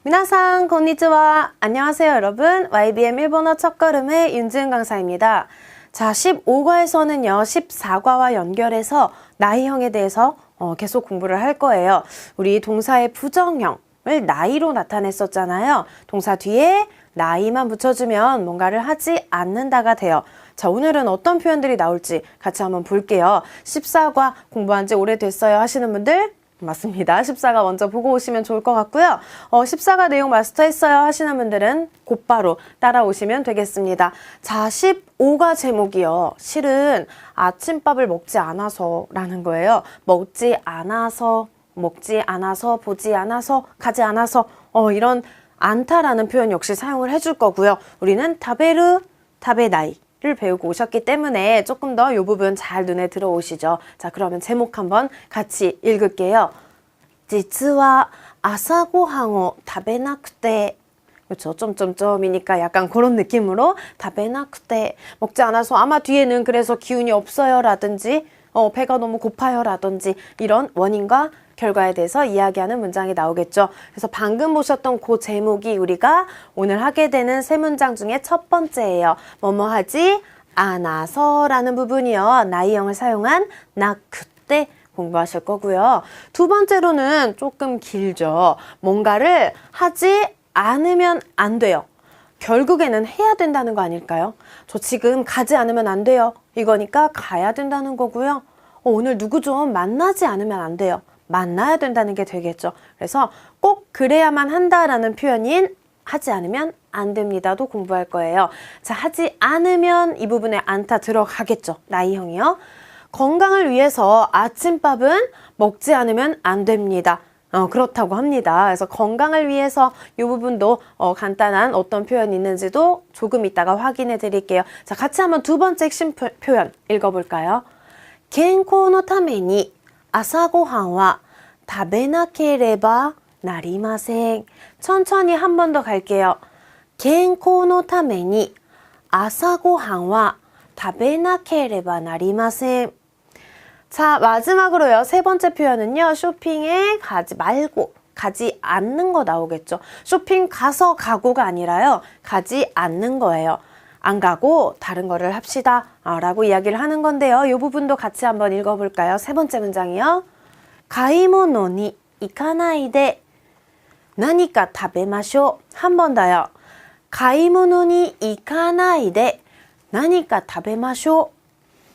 미나상 konnichiwa. 안녕하세요 여러분. YBM 일본어 첫걸음의 윤지은 강사입니다. 자, 15과에서는요 14과와 연결해서 나이형에 대해서 계속 공부를 할 거예요. 우리 동사의 부정형을 나이로 나타냈었잖아요. 동사 뒤에 나이만 붙여주면 뭔가를 하지 않는다가 돼요. 자, 오늘은 어떤 표현들이 나올지 같이 한번 볼게요. 14과 공부한 지 오래됐어요 하시는 분들 맞습니다. 14가 먼저 보고 오시면 좋을 것 같고요. 14가 내용 마스터했어요 하시는 분들은 곧바로 따라오시면 되겠습니다. 자, 15가 제목이요. 실은 아침밥을 먹지 않아서 라는 거예요. 먹지 않아서, 보지 않아서, 가지 않아서 이런 않다라는 표현 역시 사용을 해줄 거고요. 우리는 타베르, 타베나이 를 배우고 오셨기 때문에 조금 더 이 부분 잘 눈에 들어오시죠. 자, 그러면 제목 한번 같이 읽을게요. 実は朝ごはんを食べなくて 그렇죠. 점점점이니까 약간 그런 느낌으로 食べなくて 먹지 않아서 아마 뒤에는 그래서 기운이 없어요 라든지 배가 너무 고파요 라든지 이런 원인과 결과에 대해서 이야기하는 문장이 나오겠죠. 그래서 방금 보셨던 그 제목이 우리가 오늘 하게 되는 세 문장 중에 첫 번째예요. 뭐뭐 하지 않아서 라는 부분이요. 나이형을 사용한 나 그때 공부하실 거고요. 두 번째로는 조금 길죠. 뭔가를 하지 않으면 안 돼요. 결국에는 해야 된다는 거 아닐까요? 저 지금 가지 않으면 안 돼요. 이거니까 가야 된다는 거고요. 오늘 누구 좀 만나지 않으면 안 돼요. 만나야 된다는 게 되겠죠. 그래서 꼭 그래야만 한다라는 표현인 하지 않으면 안 됩니다도 공부할 거예요. 자, 하지 않으면 이 부분에 않다 들어가겠죠. 나이형이요. 건강을 위해서 아침밥은 먹지 않으면 안 됩니다. 그렇다고 합니다. 그래서 건강을 위해서 이 부분도 간단한 어떤 표현이 있는지도 조금 이따가 확인해 드릴게요. 자, 같이 한번 두 번째 핵심 표현 읽어볼까요? 健康のために朝ごはんは食べなければなりません. 천천히 한 번 더 갈게요. 健康のために朝ごはんは食べなければなりません. 자, 마지막으로요. 세 번째 표현은요. 쇼핑에 가지 말고 가지 않는 거 나오겠죠. 쇼핑 가서 가고가 아니라요. 가지 않는 거예요. 안 가고 다른 거를 합시다 라고 이야기를 하는 건데요. 이 부분도 같이 한번 읽어볼까요? 세 번째 문장이요. 買い物に行かないで何か食べましょう. 한 번 더요. 買い物に行かないで何か食べましょう.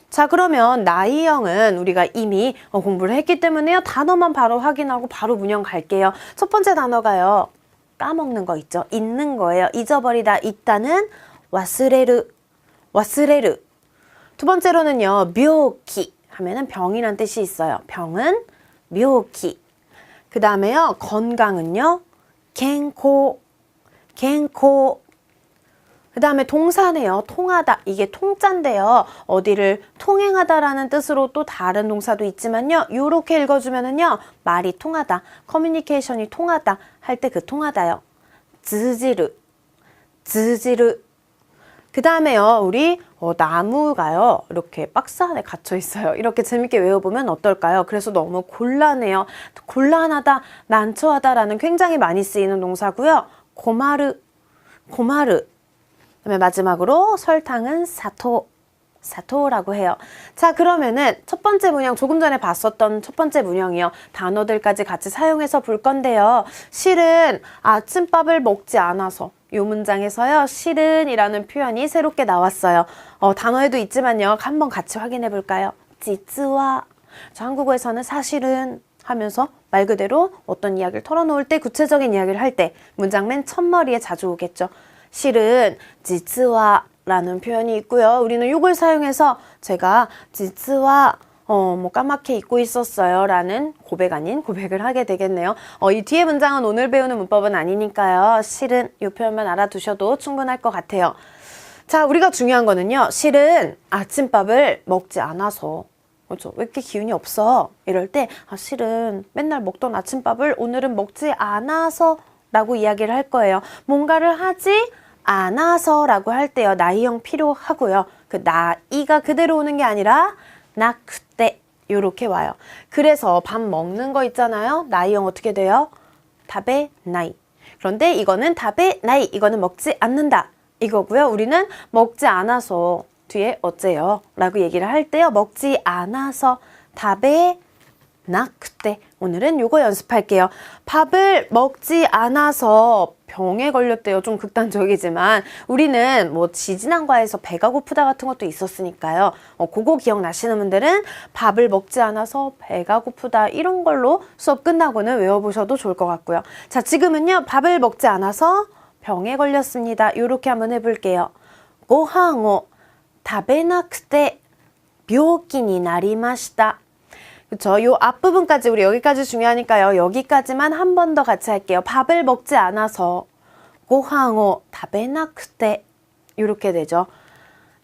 자, 그러면 나이형은 우리가 이미 공부를 했기 때문에요. 단어만 바로 확인하고 바로 문형 갈게요. 첫 번째 단어가요. 까먹는 거 있죠. 잊는 거예요. 잊어버리다, 있다는 忘れる, 忘れる. 두 번째로는요. 病気 하면은 병이란 뜻이 있어요. 병은 病気. 그 다음에요. 건강은요. 健康, 健康. 그 다음에 동사네요. 통하다. 이게 통자인데요. 어디를 통행하다라는 뜻으로 또 다른 동사도 있지만요. 요렇게 읽어주면은요. 말이 통하다. 커뮤니케이션이 통하다. 할 때 그 통하다요. 通じる, 通じる. 그 다음에요. 우리 나무가요. 이렇게 박스 안에 갇혀 있어요. 이렇게 재밌게 외워보면 어떨까요? 그래서 너무 곤란해요. 곤란하다, 난처하다라는 굉장히 많이 쓰이는 동사고요. 고마르, 고마르. 그다음에 마지막으로 설탕은 사토, 사토라고 해요. 자, 그러면은 첫 번째 문형 조금 전에 봤었던 첫 번째 문형이요. 단어들까지 같이 사용해서 볼 건데요. 실은 아침밥을 먹지 않아서 이 문장에서요. 실은 이라는 표현이 새롭게 나왔어요. 단어에도 있지만요. 한번 같이 확인해 볼까요? 実は 한국어에서는 사실은 하면서 말 그대로 어떤 이야기를 털어놓을 때 구체적인 이야기를 할 때 문장 맨 첫머리에 자주 오겠죠. 실은 実は라는 표현이 있고요. 우리는 이걸 사용해서 제가 実は뭐 까맣게 잊고 있었어요 라는 고백 아닌 고백을 하게 되겠네요. 이 뒤에 문장은 오늘 배우는 문법은 아니니까요. 실은 이 표현만 알아두셔도 충분할 것 같아요. 자, 우리가 중요한 거는요. 실은 아침밥을 먹지 않아서 그렇죠. 왜 이렇게 기운이 없어? 이럴 때 실은 맨날 먹던 아침밥을 오늘은 먹지 않아서 라고 이야기를 할 거예요. 뭔가를 하지 않아서 라고 할 때요. 나이형 필요하고요. 그 나이가 그대로 오는 게 아니라 나 그때 요렇게 와요. 그래서 밥 먹는 거 있잖아요. 나이형 어떻게 돼요? 답에 나이. 그런데 이거는 다베 나이, 이거는 먹지 않는다 이거고요. 우리는 먹지 않아서 뒤에 어째요? 라고 얘기를 할 때요. 먹지 않아서 다베 나 그때 오늘은 요거 연습할게요. 밥을 먹지 않아서 병에 걸렸대요. 좀 극단적이지만 우리는 뭐 지지난과에서 배가 고프다 같은 것도 있었으니까요. 그거 기억나시는 분들은 밥을 먹지 않아서 배가 고프다 이런 걸로 수업 끝나고는 외워보셔도 좋을 것 같고요. 자, 지금은요. 밥을 먹지 않아서 병에 걸렸습니다. 요렇게 한번 해볼게요. 고항を 食べなくて病気になりました. 그쵸? 요 앞부분까지 우리 여기까지 중요하니까요. 여기까지만 한 번 더 같이 할게요. 밥을 먹지 않아서 고항を 食べなくて이렇게 되죠.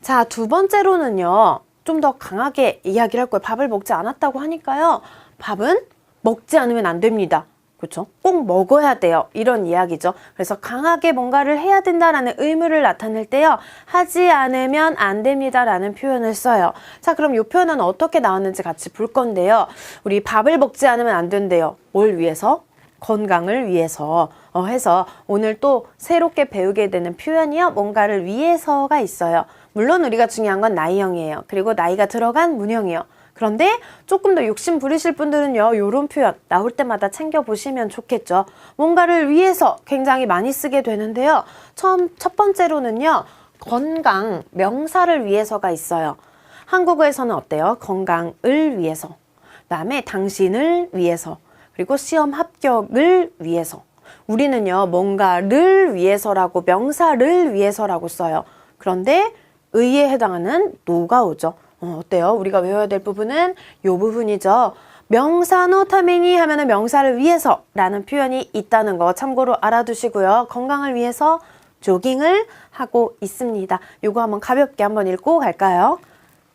자, 두 번째로는요. 좀 더 강하게 이야기를 할 거예요. 밥을 먹지 않았다고 하니까요. 밥은 먹지 않으면 안 됩니다. 그렇죠? 꼭 먹어야 돼요. 이런 이야기죠. 그래서 강하게 뭔가를 해야 된다라는 의무를 나타낼 때요. 하지 않으면 안 됩니다라는 표현을 써요. 자, 그럼 이 표현은 어떻게 나왔는지 같이 볼 건데요. 우리 밥을 먹지 않으면 안 된대요. 뭘 위해서? 건강을 위해서 해서 오늘 또 새롭게 배우게 되는 표현이요. 뭔가를 위해서가 있어요. 물론 우리가 중요한 건 나이형이에요. 그리고 나이가 들어간 문형이에요. 그런데 조금 더 욕심 부리실 분들은요. 요런 표현 나올 때마다 챙겨보시면 좋겠죠. 뭔가를 위해서 굉장히 많이 쓰게 되는데요. 첫 번째로는요. 건강, 명사를 위해서가 있어요. 한국어에서는 어때요? 건강을 위해서. 그다음에 당신을 위해서. 그리고 시험 합격을 위해서. 우리는요. 뭔가를 위해서라고 명사를 위해서라고 써요. 그런데 의에 해당하는 노가 오죠. 어때요? 우리가 외워야 될 부분은 이 부분이죠. 명사노 타메니 하면은 명사를 위해서 라는 표현이 있다는 거 참고로 알아두시고요. 건강을 위해서 조깅을 하고 있습니다. 요거 한번 가볍게 한번 읽고 갈까요?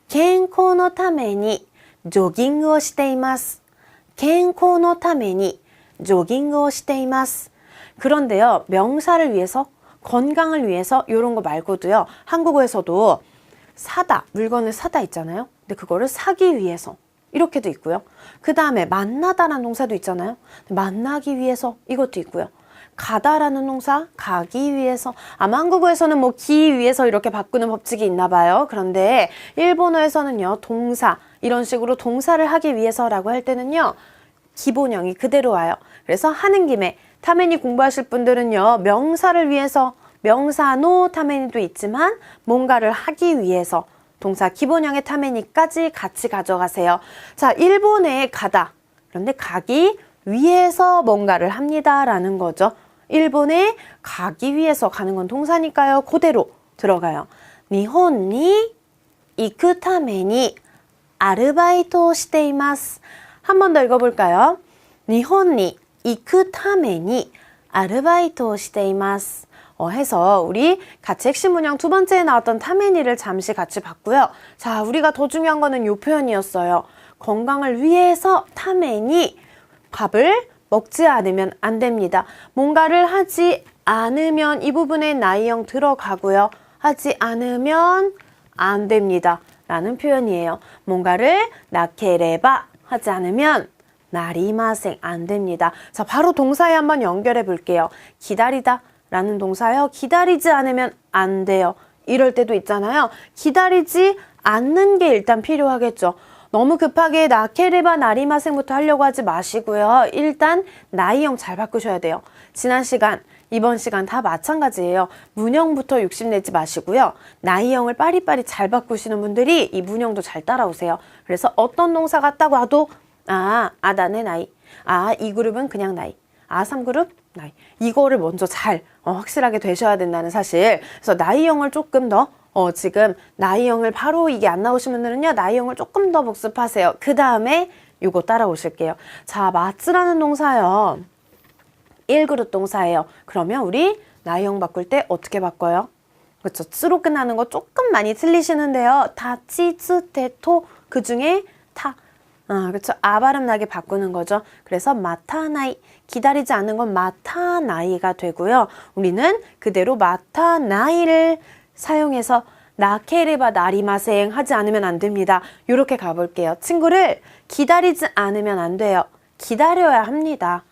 健康のために 조깅をしています. 健康のために 조깅をしています. 그런데요. 명사를 위해서 건강을 위해서 이런 거 말고도요. 한국어에서도 사다, 물건을 사다 있잖아요. 근데 그거를 사기 위해서 이렇게도 있고요. 그 다음에 만나다라는 동사도 있잖아요. 만나기 위해서 이것도 있고요. 가다라는 동사, 가기 위해서. 아마 한국어에서는 뭐 기 위해서 이렇게 바꾸는 법칙이 있나 봐요. 그런데 일본어에서는요. 동사, 이런 식으로 동사를 하기 위해서라고 할 때는요. 기본형이 그대로 와요. 그래서 하는 김에 타메니 공부하실 분들은요. 명사를 위해서 명사노 타메니도 있지만 뭔가를 하기 위해서 동사 기본형의 타메니까지 같이 가져가세요. 자, 일본에 가다. 그런데 가기 위해서 뭔가를 합니다. 라는 거죠. 일본에 가기 위해서 가는 건 동사니까요. 그대로 들어가요. 일본에行くために アルバイトをしています. 한 번 더 읽어볼까요? 일본에行くために アルバイトをしています. 해서 우리 같이 핵심 문형 두 번째에 나왔던 타메니를 잠시 같이 봤고요. 자, 우리가 더 중요한 거는 이 표현이었어요. 건강을 위해서 타메니 밥을 먹지 않으면 안 됩니다. 뭔가를 하지 않으면 이 부분에 나이형 들어가고요. 하지 않으면 안 됩니다. 라는 표현이에요. 뭔가를 나케레바 하지 않으면 나리마생 안 됩니다. 자, 바로 동사에 한번 연결해 볼게요. 기다리다 라는 동사요. 기다리지 않으면 안 돼요. 이럴 때도 있잖아요. 기다리지 않는 게 일단 필요하겠죠. 너무 급하게 나케레바 나리마생부터 하려고 하지 마시고요. 일단 나이형 잘 바꾸셔야 돼요. 지난 시간, 이번 시간 다 마찬가지예요. 문형부터 욕심내지 마시고요. 나이형을 빠리빠리 잘 바꾸시는 분들이 이 문형도 잘 따라오세요. 그래서 어떤 동사 같다고 해도 나네 나이. 이 그룹은 그냥 나이. 3그룹 나이. 이거를 먼저 잘 확실하게 되셔야 된다는 사실. 그래서 나이형을 조금 더 지금 나이형을 바로 이게 안 나오시는 분들은요. 나이형을 조금 더 복습하세요. 그 다음에 이거 따라오실게요. 자, 마츠라는 동사요. 1그룹 동사예요. 그러면 우리 나이형 바꿀 때 어떻게 바꿔요? 그렇죠. 츠로 끝나는 거 조금 많이 틀리시는데요. 다치, 츠, 테, 토 그 중에 타. 그렇죠. 발음 나게 바꾸는 거죠. 그래서 마타나이, 기다리지 않는 건 마타나이가 되고요. 우리는 그대로 마타나이를 사용해서 나케레바 나리마생 하지 않으면 안 됩니다. 이렇게 가볼게요. 친구를 기다리지 않으면 안 돼요. 기다려야 합니다.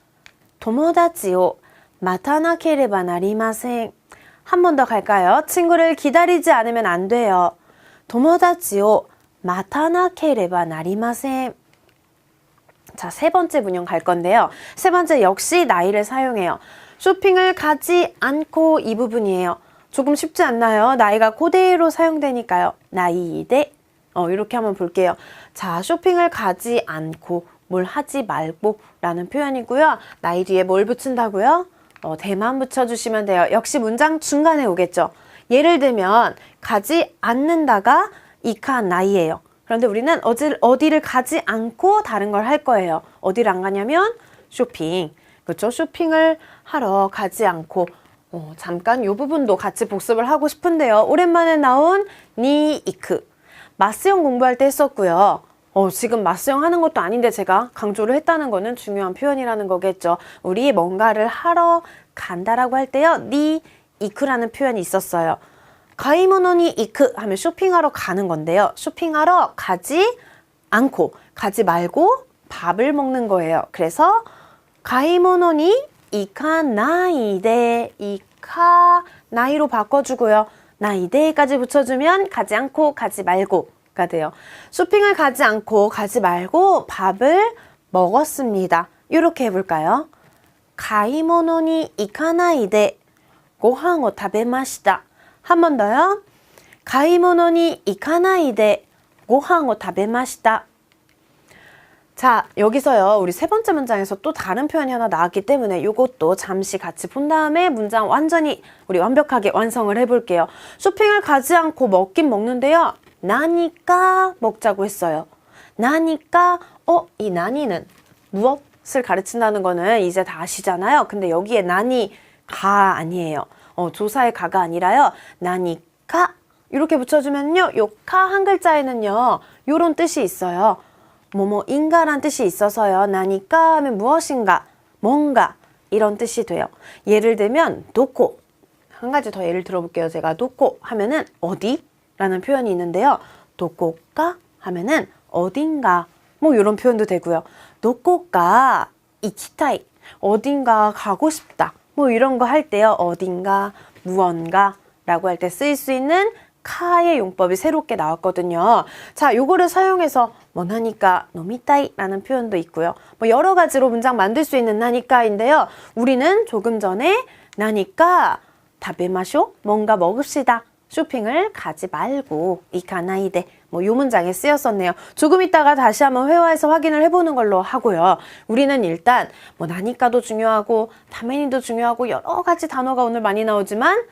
도모다치오 마타나케레바 나리마센. 한 번 더 갈까요? 친구를 기다리지 않으면 안 돼요. 도모다치오 마타나케레바 나리마센. 자, 세 번째 문형 갈 건데요. 세 번째 역시 나이를 사용해요. 쇼핑을 가지 않고 이 부분이에요. 조금 쉽지 않나요? 나이가 그대로 사용되니까요. 나이데. 이렇게 한번 볼게요. 자, 쇼핑을 가지 않고 뭘 하지 말고 라는 표현이고요. 나이 뒤에 뭘 붙인다고요? 대만 붙여주시면 돼요. 역시 문장 중간에 오겠죠. 예를 들면 가지 않는다가 이카 나이예요. 그런데 우리는 어디를 가지 않고 다른 걸 할 거예요. 어디를 안 가냐면 쇼핑. 그렇죠? 쇼핑을 하러 가지 않고 잠깐 이 부분도 같이 복습을 하고 싶은데요. 오랜만에 나온 니 이크. 마스형 공부할 때 했었고요. 지금 마스형 하는 것도 아닌데 제가 강조를 했다는 거는 중요한 표현이라는 거겠죠. 우리 뭔가를 하러 간다라고 할 때요. 니 이크라는 표현이 있었어요. 가이모노니 이크 하면 쇼핑하러 가는 건데요. 쇼핑하러 가지 않고, 가지 말고 밥을 먹는 거예요. 그래서 가이모노니 이카나이데, 이카나이로 바꿔주고요. 나이데까지 붙여주면 가지 않고, 가지 말고가 돼요. 쇼핑을 가지 않고, 가지 말고 밥을 먹었습니다. 이렇게 해볼까요? 가이모노니 이카나이데 고항을 타베마시다. 한 번 더요. 가이모노니 이카나이데 고항을 타베마시다. 자, 여기서요. 우리 세 번째 문장에서 또 다른 표현이 하나 나왔기 때문에 이것도 잠시 같이 본 다음에 문장 완전히 우리 완벽하게 완성을 해볼게요. 쇼핑을 가지 않고 먹긴 먹는데요. 나니까 먹자고 했어요. 나니까 이 나니는 무엇을 가르친다는 거는 이제 다 아시잖아요. 근데 여기에 나니가 아니에요. 조사의 가가 아니라요. 나니까 이렇게 붙여주면요. 요 카 한 글자에는요. 요런 뜻이 있어요. 뭐뭐인가란 뜻이 있어서요. 나니까 하면 무엇인가, 뭔가 이런 뜻이 돼요. 예를 들면 도코. 한 가지 더 예를 들어볼게요. 제가 도코 하면은 어디? 라는 표현이 있는데요. 도코가 하면은 어딘가 뭐 이런 표현도 되고요. 도코가 이키타이 어딘가 가고 싶다. 뭐 이런 거 할 때요. 어딘가, 무언가 라고 할 때 쓰일 수 있는 카의 용법이 새롭게 나왔거든요. 자, 요거를 사용해서 뭐 나니까 노미타이 라는 표현도 있고요. 뭐 여러 가지로 문장 만들 수 있는 나니까인데요. 우리는 조금 전에 나니까 다베마쇼 뭔가 먹읍시다. 쇼핑을 가지 말고 이카나이데 뭐 요 문장에 쓰였었네요. 조금 있다가 다시 한번 회화해서 확인을 해보는 걸로 하고요. 우리는 일단 뭐 나니까도 중요하고 다메니도 중요하고 여러 가지 단어가 오늘 많이 나오지만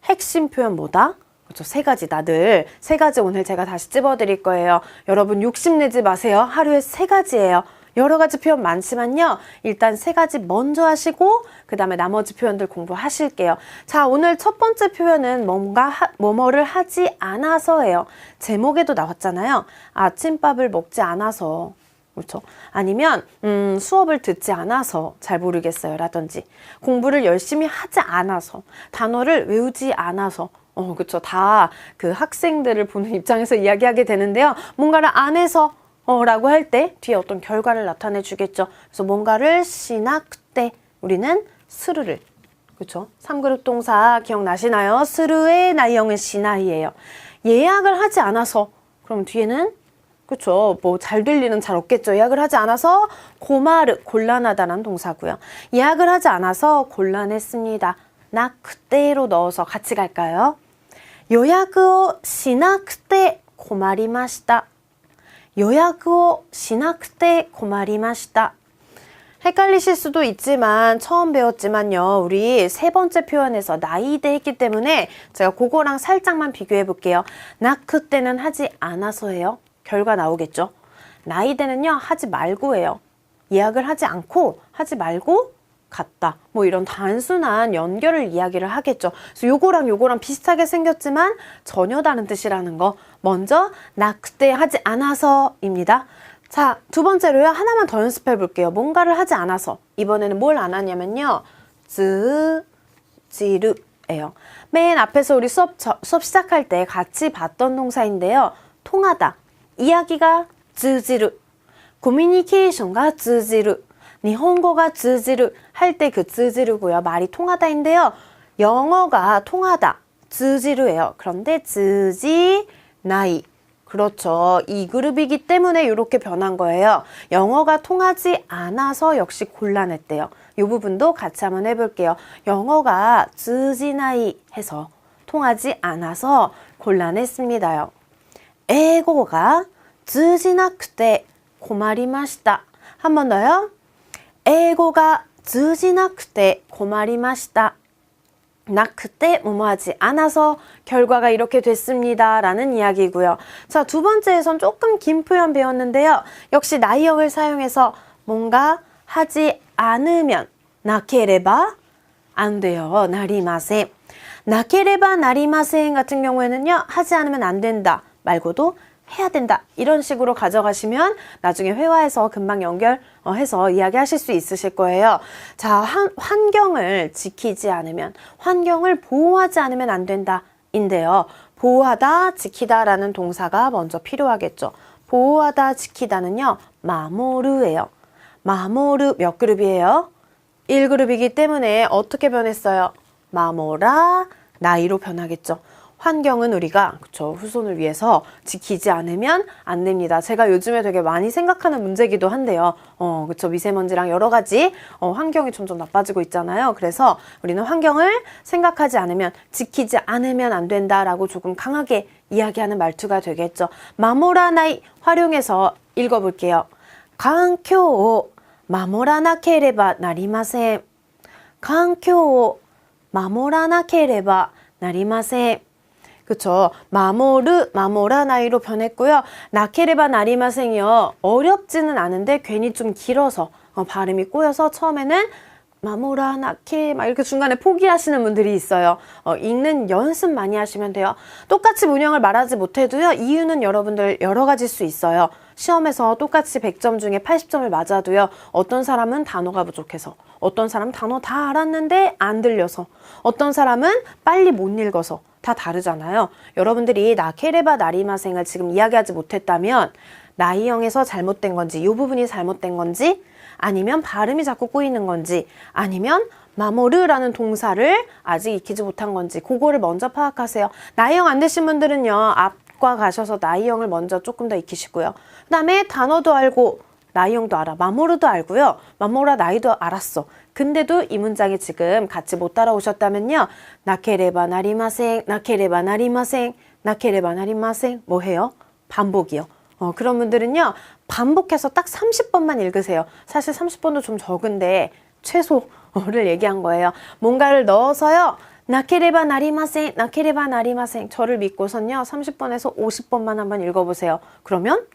핵심 표현 뭐다? 그렇죠. 세 가지다. 늘 세 가지 오늘 제가 다시 찝어드릴 거예요. 여러분 욕심내지 마세요. 하루에 세 가지예요. 여러 가지 표현 많지만요. 일단 세 가지 먼저 하시고 그 다음에 나머지 표현들 공부하실게요. 자, 오늘 첫 번째 표현은 뭐뭐를 하지 않아서예요. 제목에도 나왔잖아요. 아침밥을 먹지 않아서. 그렇죠. 아니면 수업을 듣지 않아서 잘 모르겠어요. 라든지 공부를 열심히 하지 않아서 단어를 외우지 않아서 그렇죠. 다 그 학생들을 보는 입장에서 이야기하게 되는데요. 뭔가를 안 해서 라고 할 때 뒤에 어떤 결과를 나타내 주겠죠. 그래서 뭔가를 시나크때 우리는 스르를 그렇죠. 3그룹 동사 기억나시나요? 스르의 나이형은 시나이예요. 예약을 하지 않아서 그럼 뒤에는 그렇죠. 뭐 잘 될 일은 잘 없겠죠. 예약을 하지 않아서 고마르 곤란하다는 동사고요. 예약을 하지 않아서 곤란했습니다. 나 그때로 넣어서 같이 갈까요? 요약을 시나크때 고마리마시다. 요약을 시나크때 고마리마시다. 헷갈리실 수도 있지만 처음 배웠지만요. 우리 세 번째 표현에서 나이데 했기 때문에 제가 그거랑 살짝만 비교해 볼게요. 나 그때는 하지 않아서예요. 결과 나오겠죠. 나이데는요. 하지 말고예요. 예약을 하지 않고 하지 말고 갔다. 뭐 이런 단순한 연결을 이야기를 하겠죠. 그래서 요거랑 비슷하게 생겼지만 전혀 다른 뜻이라는 거. 먼저 나 그때 하지 않아서입니다. 자, 두 번째로요. 하나만 더 연습해 볼게요. 뭔가를 하지 않아서. 이번에는 뭘 안 하냐면요. 즈지르예요. 맨 앞에서 우리 수업 시작할 때 같이 봤던 동사인데요. 통하다. 이야기가 즈지르. 커뮤니케이션가 즈지르. 일본어가 通じる 할 때 그 通じる고요. 말이 통하다인데요. 영어가 통하다, 通じる예요. 그런데 通じない. 그렇죠. 이 그룹이기 때문에 이렇게 변한 거예요. 영어가 통하지 않아서 역시 곤란했대요. 이 부분도 같이 한번 해볼게요. 영어가 通じない 해서 통하지 않아서 곤란했습니다요.英語が 通じなくて困りました. 한 번 더요. 英語が通じなくて困りました. 나 그때 뭐뭐하지 않아서 결과가 이렇게 됐습니다 라는 이야기고요. 자, 두 번째에선 조금 긴 표현 배웠는데요. 역시 나이형을 사용해서 뭔가 하지 않으면 나케레바 안 돼요. 나리마센. 나케레바 나리마센 같은 경우에는요. 하지 않으면 안 된다 말고도 해야 된다 이런 식으로 가져가시면 나중에 회화에서 금방 연결해서 이야기하실 수 있으실 거예요. 자, 환경을 지키지 않으면, 환경을 보호하지 않으면 안 된다 인데요. 보호하다, 지키다 라는 동사가 먼저 필요하겠죠. 보호하다, 지키다는요. 마모르예요. 마모르 몇 그룹이에요? 1그룹이기 때문에 어떻게 변했어요? 마모라, 나이로 변하겠죠. 환경은 우리가 그쵸, 후손을 위해서 지키지 않으면 안 됩니다. 제가 요즘에 되게 많이 생각하는 문제기도 한데요. 그쵸, 미세먼지랑 여러 가지 환경이 점점 나빠지고 있잖아요. 그래서 우리는 환경을 생각하지 않으면, 지키지 않으면 안 된다라고 조금 강하게 이야기하는 말투가 되겠죠. 마모라나이 활용해서 읽어볼게요.環境を 守らなければなりません. 環境を 守らなければなりません. 그쵸. 마모르, 마모라나이로 변했고요. 나케레바 나리마생이요. 어렵지는 않은데 괜히 좀 길어서 발음이 꼬여서 처음에는 마모라나케 막 이렇게 중간에 포기하시는 분들이 있어요. 읽는 연습 많이 하시면 돼요. 똑같이 문형을 말하지 못해도요. 이유는 여러분들 여러 가지일 수 있어요. 시험에서 똑같이 100점 중에 80점을 맞아도요. 어떤 사람은 단어가 부족해서, 어떤 사람은 단어 다 알았는데 안 들려서, 어떤 사람은 빨리 못 읽어서 다 다르잖아요. 여러분들이 나케레바 나리마생을 지금 이야기하지 못했다면 나이형에서 잘못된 건지, 이 부분이 잘못된 건지, 아니면 발음이 자꾸 꼬이는 건지, 아니면 마모르라는 동사를 아직 익히지 못한 건지, 그거를 먼저 파악하세요. 나이형 안 되신 분들은요, 앞과 가셔서 나이형을 먼저 조금 더 익히시고요. 그 다음에 단어도 알고 나이형도 알아. 마모르도 알고요. 마모라 나이도 알았어. 근데도 이 문장이 지금 같이 못 따라오셨다면요. 나케레바 나리마생, 나케레바 나리마생, 나케레바 나리마생. 뭐 해요? 반복이요. 그런 분들은요. 반복해서 딱 30번만 읽으세요. 사실 30번도 좀 적은데 최소를 얘기한 거예요. 뭔가를 넣어서요. 나케레바 나리마생, 나케레바 나리마생. 저를 믿고선요. 30번에서 50번만 한번 읽어보세요. 그러면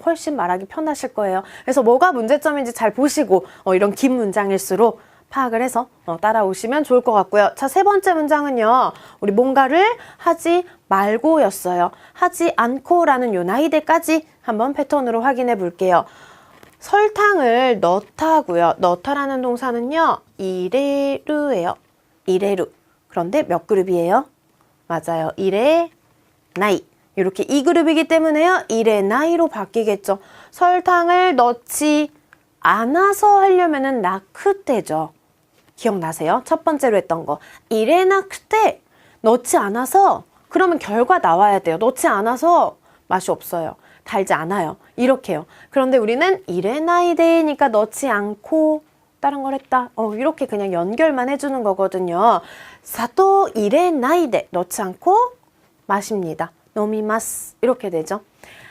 훨씬 말하기 편하실 거예요. 그래서 뭐가 문제점인지 잘 보시고 이런 긴 문장일수록 파악을 해서 따라오시면 좋을 것 같고요. 자, 세 번째 문장은요. 우리 뭔가를 하지 말고 였어요. 하지 않고 라는 요 나이대까지 한번 패턴으로 확인해 볼게요. 설탕을 넣다고요. 넣다라는 동사는요. 이레루예요. 이레루. 그런데 몇 그룹이에요? 맞아요. 이레, 나이. 이렇게 2그룹이기 때문에요. 이레 나이로 바뀌겠죠. 설탕을 넣지 않아서 하려면은 나크때죠. 기억나세요? 첫 번째로 했던 거. 이레 나크때 넣지 않아서 그러면 결과 나와야 돼요. 넣지 않아서 맛이 없어요. 달지 않아요. 이렇게요. 그런데 우리는 이레 나이데니까 넣지 않고 다른 걸 했다. 이렇게 그냥 연결만 해주는 거거든요. 사토 이레 나이데 넣지 않고 마십니다. 노미마스 이렇게 되죠.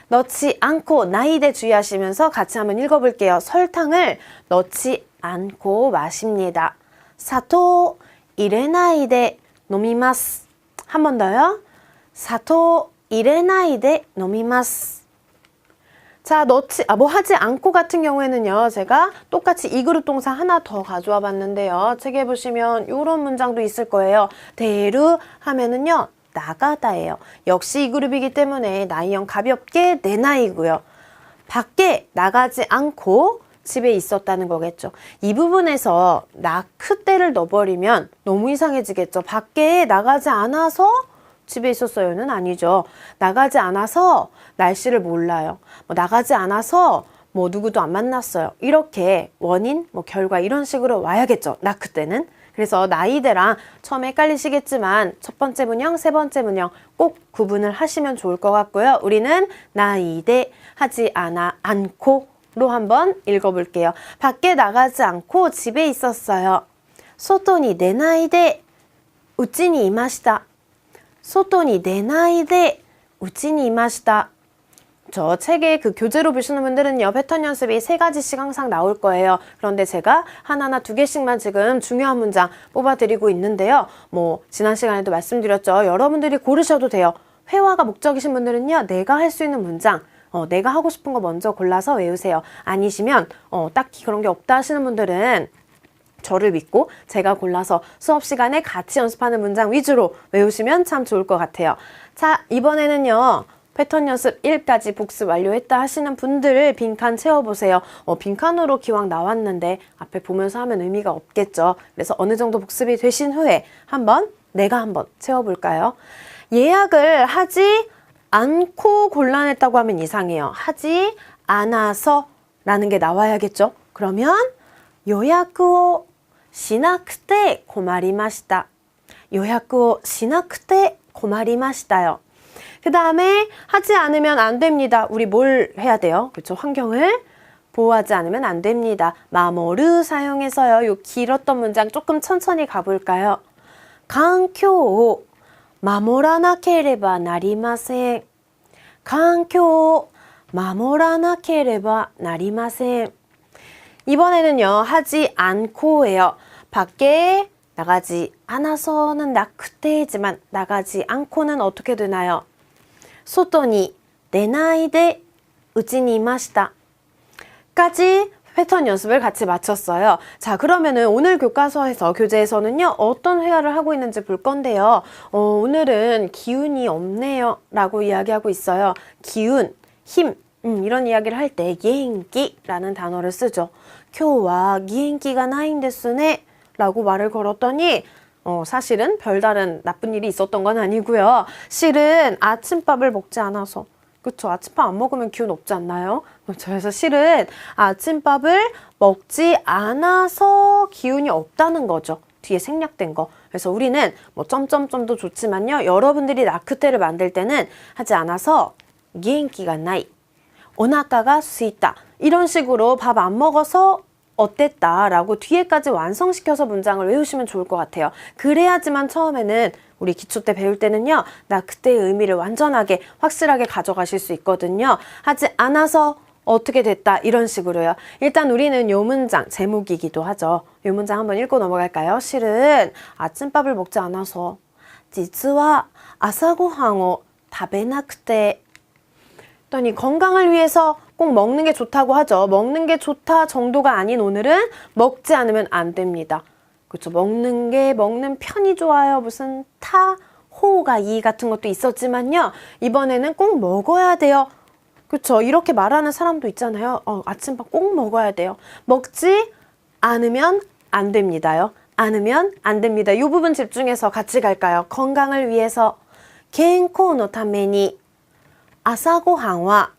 넣지 않고 나이대 주의하시면서 같이 한번 읽어볼게요. 설탕을 넣지 않고 마십니다. 사토 이레나이데 노미마스. 한 번 더요. 사토 이레나이데 노미마스. 자, 뭐 하지 않고 같은 경우에는요. 제가 똑같이 2그룹 동사 하나 더 가져와 봤는데요. 책에 보시면 이런 문장도 있을 거예요. 대루 하면은요. 나가다예요. 역시 2그룹이기 때문에 나이형 가볍게 내 나이고요. 밖에 나가지 않고 집에 있었다는 거겠죠. 이 부분에서 나크때를 넣어버리면 너무 이상해지겠죠. 밖에 나가지 않아서 집에 있었어요는 아니죠. 나가지 않아서 날씨를 몰라요. 나가지 않아서 뭐 누구도 안 만났어요. 이렇게 원인, 뭐 결과 이런 식으로 와야겠죠. 나크 때는. 그래서 나이대랑 처음에 헷갈리시겠지만 첫 번째 문형, 세 번째 문형 꼭 구분을 하시면 좋을 것 같고요. 우리는 나이대 하지 않고로 한번 읽어볼게요. 밖에 나가지 않고 집에 있었어요. 소토니 내나이대 우찌니 이마시다. 소토니 내나이대 우찌니 이마시다. 저 책에 그 교재로 보시는 분들은요, 패턴 연습이 3가지씩 항상 나올 거예요. 그런데 제가 하나나 2개씩만 지금 중요한 문장 뽑아드리고 있는데요. 뭐 지난 시간에도 말씀드렸죠. 여러분들이 고르셔도 돼요. 회화가 목적이신 분들은요, 내가 할 수 있는 문장, 내가 하고 싶은 거 먼저 골라서 외우세요. 아니시면 딱히 그런 게 없다 하시는 분들은 저를 믿고 제가 골라서 수업 시간에 같이 연습하는 문장 위주로 외우시면 참 좋을 것 같아요. 자, 이번에는요. 패턴 연습 1까지 복습 완료했다 하시는 분들 빈칸 채워보세요. 빈칸으로 기왕 나왔는데 앞에 보면서 하면 의미가 없겠죠. 그래서 어느 정도 복습이 되신 후에 내가 한번 채워볼까요? 예약을 하지 않고 곤란했다고 하면 이상해요. 하지 않아서 라는 게 나와야겠죠. 그러면 요약을しなくて困りました. 요약을しなくて困りました요. 그 다음에 하지 않으면 안 됩니다. 우리 뭘 해야 돼요? 그렇죠? 환경을 보호하지 않으면 안 됩니다. 마모르 사용해서요. 요 길었던 문장 조금 천천히 가볼까요?環境を 守らなければなりません. 環境を 守らなければなりません. 이번에는요. 하지 않고예요. 밖에 나가지 않아서는 나크테지만 나가지 않고는 어떻게 되나요? 外に出ないでうちにいました. 까지 패턴 연습을 같이 마쳤어요. 자, 그러면은 오늘 교과서에서 교재에서는요. 어떤 회화를 하고 있는지 볼 건데요. 오늘은 기운이 없네요 라고 이야기하고 있어요. 기운, 힘 이런 이야기를 할 때 기엔기라는 단어를 쓰죠. 今日は元気がないんですね라고 말을 걸었더니 사실은 별다른 나쁜 일이 있었던 건 아니고요. 실은 아침밥을 먹지 않아서. 그쵸? 아침밥 안 먹으면 기운 없지 않나요? 그래서 실은 아침밥을 먹지 않아서 기운이 없다는 거죠. 뒤에 생략된 거. 그래서 우리는 뭐 점점점도 좋지만요. 여러분들이 나크테를 만들 때는 하지 않아서 기엔기가 나이, 오나카가 스이다 이런 식으로 밥 안 먹어서 어땠다 라고 뒤에까지 완성시켜서 문장을 외우시면 좋을 것 같아요. 그래야지만 처음에는 우리 기초 때 배울 때는요. 나 그때의 의미를 완전하게 확실하게 가져가실 수 있거든요. 하지 않아서 어떻게 됐다 이런 식으로요. 일단 우리는 요 문장 제목이기도 하죠. 요 문장 한번 읽고 넘어갈까요? 실은 아침밥을 먹지 않아서 実は朝ごはんを食べなくて 했더니 건강을 위해서 꼭 먹는 게 좋다고 하죠. 먹는 게 좋다 정도가 아닌 오늘은 먹지 않으면 안 됩니다. 그렇죠. 먹는 편이 좋아요. 무슨 타, 호가 이 같은 것도 있었지만요. 이번에는 꼭 먹어야 돼요. 그렇죠. 이렇게 말하는 사람도 있잖아요. 아침밥 꼭 먹어야 돼요. 먹지 않으면 안 됩니다요. 않으면 안 됩니다. 이 부분 집중해서 같이 갈까요? 건강을 위해서 健康のために朝ごはんは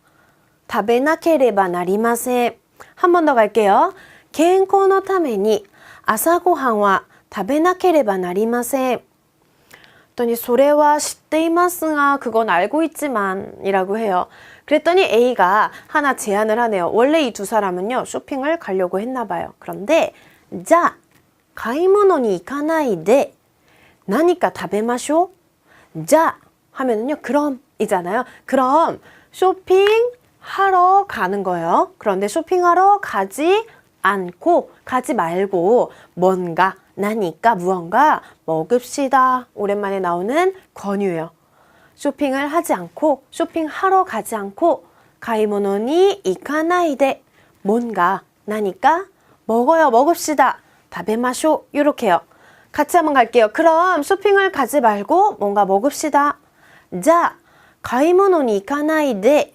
食べなければなりません. 한 번 더 갈게요. 健康のために朝ごはんは食べなければなりません. 그랬더니 それは知っていますが 그건 알고 있지만 이라고 해요. 그랬더니 A가 하나 제안을 하네요. 원래 이 두 사람은요. 쇼핑을 가려고 했나 봐요. 그런데 じゃあ買い物に行かないで何か食べましょう. じゃあ 하면은요. 그럼 이잖아요. 그럼 쇼핑하러 가는 거예요. 그런데 쇼핑하러 가지 말고 뭔가 나니까 무언가 먹읍시다. 오랜만에 나오는 권유예요. 쇼핑을 하지 않고 쇼핑하러 가지 않고 가이모노니 이카나이데 뭔가 나니까 먹어요. 먹읍시다. 다베마쇼 이렇게요. 같이 한번 갈게요. 그럼 쇼핑을 가지 말고 뭔가 먹읍시다. 자, 買い物に行かないで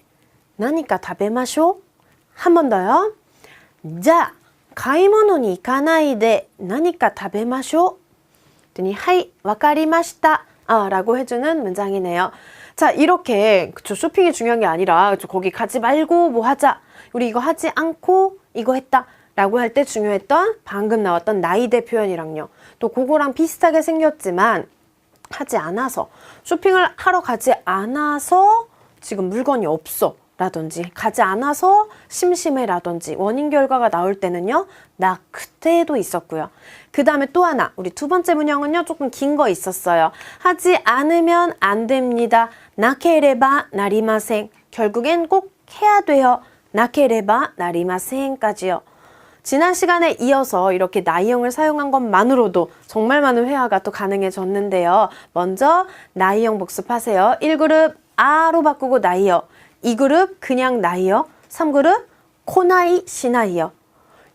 何か食べましょう. 한 번 더요. じゃあ買い物に行かないで何か食べましょう. 그랬더니 はい、わかりました. 라고 해주는 문장이네요. 자, 이렇게 그쵸, 쇼핑이 중요한 게 아니라 그쵸, 거기 가지 말고 뭐 하자 우리 이거 하지 않고 이거 했다 라고 할 때 중요했던 방금 나왔던 나이대 표현이랑요. 또 그거랑 비슷하게 생겼지만 하지 않아서, 쇼핑을 하러 가지 않아서 지금 물건이 없어 라든지, 가지 않아서 심심해 라든지 원인 결과가 나올 때는요, 나 그때도 있었고요. 그 다음에 또 하나, 우리 두 번째 문형은요, 조금 긴 거 있었어요. 하지 않으면 안 됩니다. 나케레바 나리마생. 결국엔 꼭 해야 돼요. 나케레바 나리마생까지요. 지난 시간에 이어서 이렇게 나이형을 사용한 것만으로도 정말 많은 회화가 또 가능해졌는데요. 먼저 나이형 복습하세요. 1그룹 아로 바꾸고 나이요. 2그룹 그냥 나이요. 3그룹 코나이 시나이요.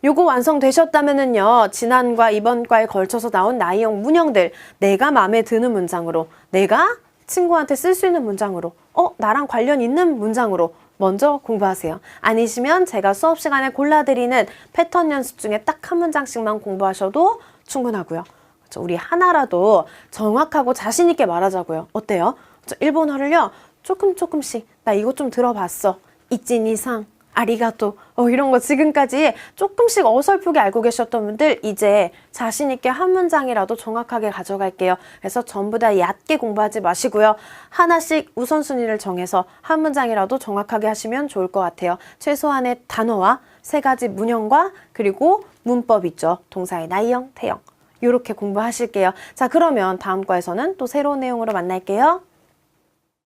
요거 완성되셨다면은요, 지난과 이번과에 걸쳐서 나온 나이형 문형들, 내가 마음에 드는 문장으로, 내가 친구한테 쓸 수 있는 문장으로, 나랑 관련 있는 문장으로 먼저 공부하세요. 아니시면 제가 수업 시간에 골라드리는 패턴 연습 중에 딱 한 문장씩만 공부하셔도 충분하고요. 그렇죠? 우리 하나라도 정확하고 자신 있게 말하자고요. 어때요? 그렇죠? 일본어를요, 조금씩 나 이거 좀 들어봤어. 이찐 이상 아리가또 이런 거 지금까지 조금씩 어설프게 알고 계셨던 분들, 이제 자신 있게 한 문장이라도 정확하게 가져갈게요. 그래서 전부 다 얕게 공부하지 마시고요. 하나씩 우선순위를 정해서 한 문장이라도 정확하게 하시면 좋을 것 같아요. 최소한의 단어와 3가지 문형과 그리고 문법 있죠. 동사의 나이형, 태형. 이렇게 공부하실게요. 자, 그러면 다음 과에서는 또 새로운 내용으로 만날게요.